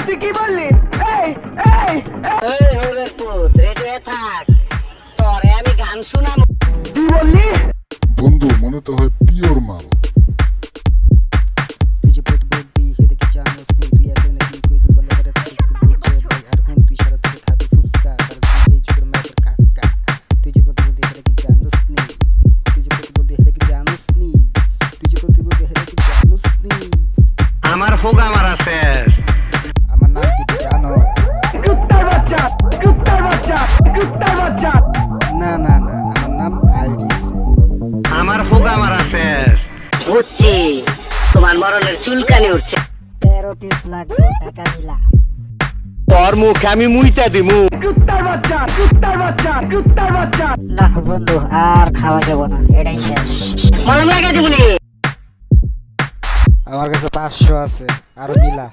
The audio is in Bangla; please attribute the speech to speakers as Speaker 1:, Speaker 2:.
Speaker 1: তুই কি বললি? এই এই
Speaker 2: এই হরের পুত রেডিও থাক, তোরে আমি গান শুনাবো।
Speaker 1: তুই বললি
Speaker 3: বন্ধু মনে তো হয় পিওর মাল।
Speaker 4: তুই যে প্রতিবন্ধী হেদে কি জানোস নি, তুই একদিন একদিন কুইজের বন্ধ করে থাকিস বুঝছে ভাই। আর হুন তুই সারা থেকে খাবি ফুচকা, কারণ তুই এই যুগের মায়ের কাকা। তুই যে প্রতিবন্ধী হেদে কি জানোস নি, তুই যে প্রতিবন্ধী হেদে কি জানোস নি, তুই যে প্রতিবন্ধী হেদে কি জানোস নি।
Speaker 1: আমার হোগা মারা শেষ।
Speaker 4: আমার নাম কি তুই জানোস?
Speaker 1: কুত্তার বাচ্চা, কুত্তার বাচ্চা, কুত্তার বাচ্চা।
Speaker 4: না না না, আমার নাম আইরিস।
Speaker 1: আমার হোগা মারা শেষ।
Speaker 2: বুঝছি, তোমার মরণের চুলকানি উঠছে।
Speaker 4: 13 পিস লাগবে, টাকা দিলাম।
Speaker 1: তোর মুখ আমি মুইতা দিমু। কুত্তার বাচ্চা, কুত্তার বাচ্চা, কুত্তার বাচ্চা।
Speaker 4: না বন্ধু, আর খাওয়া যাবো না, এটাই শেষ।
Speaker 2: মরণ লাগে দিবনি।
Speaker 4: আমার কাছে 500 আছে, আরো মিলা।